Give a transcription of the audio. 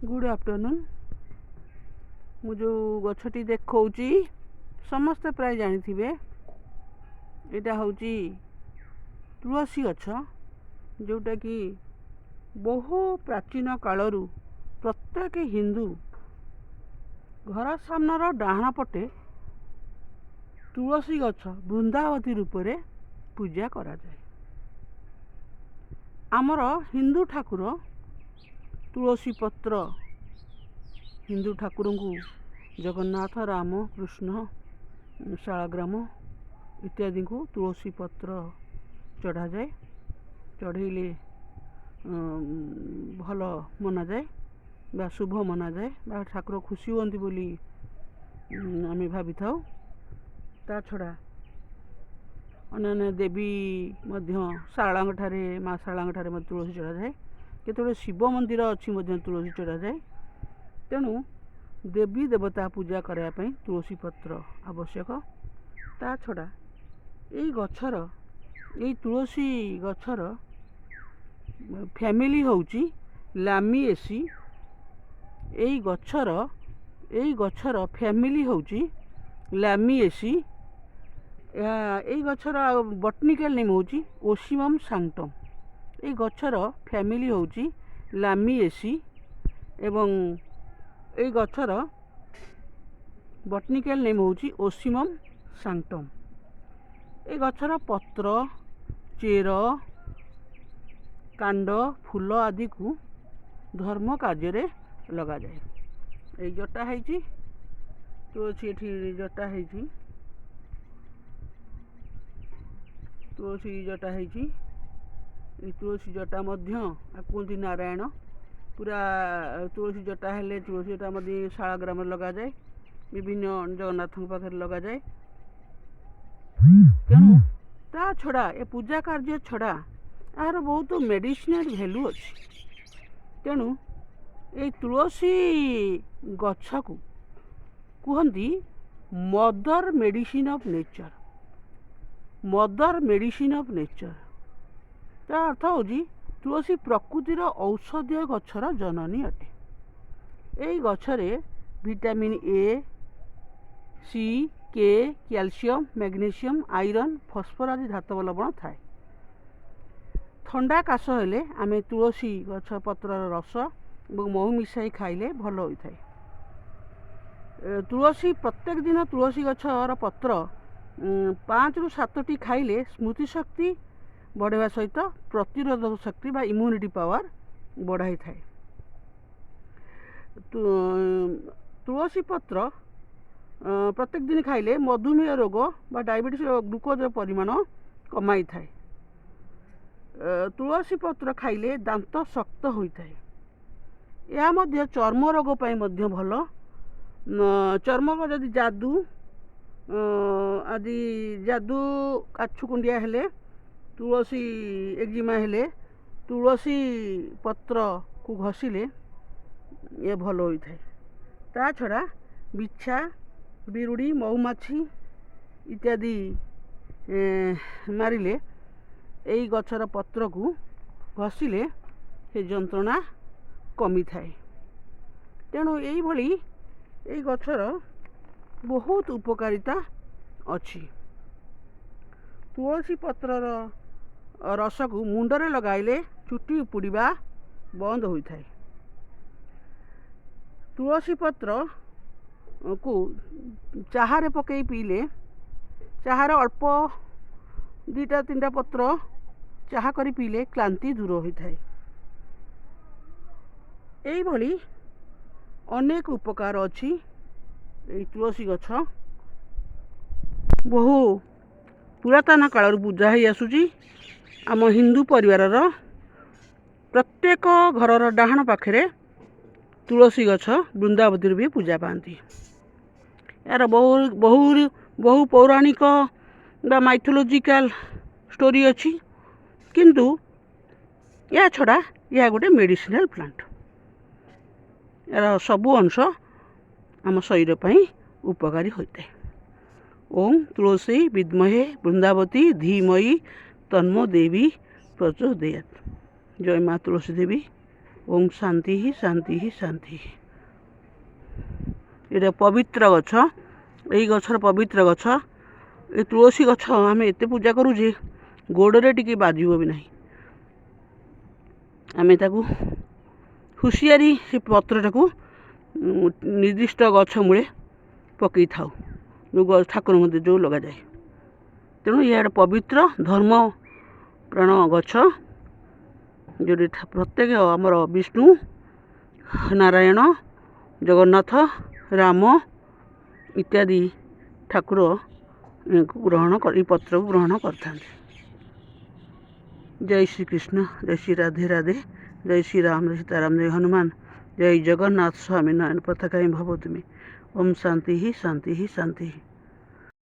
Good afternoon. मु जो गछटी देखौची समस्ते प्राय जानिथिबे एटा हूँ तुलसी गछ, जोटा कि बहु प्राचीन कालरू प्रत्येक हिंदू घर सामनार डाहाण पटे तुलसी गछ वृंदावती रूप में पूजा करा जाए। आमर हिंदू ठाकुर तुलसी पत्र हिंदू ठाकुर को जगन्नाथ, राम, कृष्ण, शालग्राम इत्यादि को तुलसी पत्र चढ़ा जाए। चढ़ेले भल मना जाए बा शुभ मना जाए बा ठाकुर खुशी हुअन्ति बोली आम भावी था। ता छड़ा अन्य देवी शालांग ठारे माँ शालांग ठारे तुलसी चढ़ा जाए। केतोले शिव मंदिर अच्छी तुलसी चढ़ा जाए। तेणु देवी देवता पूजा करने तुलसी पत्र आवश्यक। ता छड़ा यही गछर यही तुलसी गछर फैमिली होउची लामिएसी। यही गछर फैमिली होउची लामिएसी। यही गछर बटनिकल नेम होउची ओसिमम सांगटम। यही गछर फैमिली होउची लामिएसी एवं यही गछर बटनिकल नेम होउची ओसिमम सांगटम। यही गछर पत्र, चेर, कांड, फूल आदि को धर्म कार्य लगा जाए। यही जटा है तुलसी एठी जटा है तुलसी जटा है। तुलसी जटा कहते नारायण पूरा तुलसी जटा हेले तुलसी जटा मध्य शालग्राम लगा जाए, विभिन्न जगन्नाथ पाखे लगा जाए। तेणु ता छड़ा ए पूजा कार्य छड़ा यार बहुत मेडिसिनल भैल्यू अच्छी। तेणु ये तुलसी गछ को कहती mother medicine of nature. Mother medicine of nature ता अर्थ हूँ तुलसी प्रकृतिर औषधीय गछर जननी अटे। यही गछरे विटामिन ए, सी, के, कैल्शियम, मैग्नीशियम, आयरन, फस्फर आदि धातव लवण थाए। ठंडा काश हेले आमे तुलसी गछ पत्रर रस और महू मिसाई खाइले भल होता है। तुलसी प्रत्येक दिन तुलसी गछर पत्र 5 ରୁ 7ଟି खाइले स्मृति शक्ति बढ़ावा सहित प्रतिरोधक शक्ति बा इम्यूनिटी पावर बढ़ाई थाए। तुलसी पत्र प्रत्येक दिन खाइले मधुमेह रोग बा डायबिटीज ग्लूकोज परिमाण कमाई थाए। तुलसी पत्र खाइले दांत शक्त होता है। यह मध्य चर्म रोग पाई मध्य भल। चर्म को जदि जादू आदि जादू काछुकुंडिया हेले तुलसी एक्जिमा हेले तुलसी पत्र को घषिले ये भल होता है। ता छड़ा बिछा, बिरुड़ी, मऊमाछी इत्यादि मारिले यही गछर पत्र को घषिले से जंत्रणा कमी थाए। तेणु यही गछर बहुत उपकारिता अच्छी। तुलसी पत्रर रस को मुंडरे लगाइले चुटी उपुड़ा बंद होता है। तुलसी पत्र को चाहारे पकई पीले चाहार अल्प 2-3टा पत्र चाहा करी पीले क्लांति दूर होता है। यही अनेक उपकार अच्छी। तुलसी गछ बहु पुरातन काल पूजा ही आसुची। आम हिंदू परिवार प्रत्येक घर डाहाण पाखे तुलसी गछ वृंदावती भी पूजा पाती। यार बहु बहु बहु पौराणिक बा माइथोलॉजिकल स्टोरी अच्छी। किंतु या छड़ा यह गोटे मेडिसिनल प्लांट। यार सबु अंश आम शरीर पर उपकारी होता है। ओम तुलसी विद्महे वृंदावती धीमहि तन्नो देवी प्रचोदयात्। जय माँ तुलसी देवी। ଓମ୍ ଶାନ୍ତି ହିଁ ଶାନ୍ତି ହିଁ ଶାନ୍ତି। ଏଇଟା ପବିତ୍ର ଗଛ, ଏଇ ଗଛର ପବିତ୍ର ଗଛ। ଏ ତୁଳସୀ ଗଛ ଆମେ ଏତେ ପୂଜା କରୁ ଯେ ଗୋଡ଼ରେ ଟିକେ ବାଜିବ ବି ନାହିଁ। ଆମେ ତାକୁ ହୁସିଆରି ସେ ପତ୍ରଟାକୁ ନିର୍ଦ୍ଦିଷ୍ଟ ଗଛ ମୂଳେ ପକାଇଥାଉ, ଯେଉଁ ଠାକୁରଙ୍କ ଯେଉଁ ଲଗାଯାଏ। ତେଣୁ ଇଆଡ଼େ ପବିତ୍ର ଧର୍ମ ପ୍ରାଣ ଗଛ, ଯେଉଁଠି ପ୍ରତ୍ୟେକ ଆମର ବିଷ୍ଣୁ, ନାରାୟଣ, ଜଗନ୍ନାଥ, ରାମ ଇତ୍ୟାଦି ଠାକୁର ଏଇ ପତ୍ରକୁ ଗ୍ରହଣ କରିଥାନ୍ତି। ଜୟ ଶ୍ରୀକୃଷ୍ଣ, ଜୟ ଶ୍ରୀ ରାଧେ ରାଧେ, ଜୟ ଶ୍ରୀରାମ, ଜୟ ସୀତାରାମ, ଜୟ ହନୁମାନ, ଜୟ ଜଗନ୍ନାଥ ସ୍ୱାମୀ ନୟନ ପତାକାୟ ଭବ ତୁମେ। ଓମ୍ ଶାନ୍ତି ହିଁ ଶାନ୍ତି ହିଁ ଶାନ୍ତି।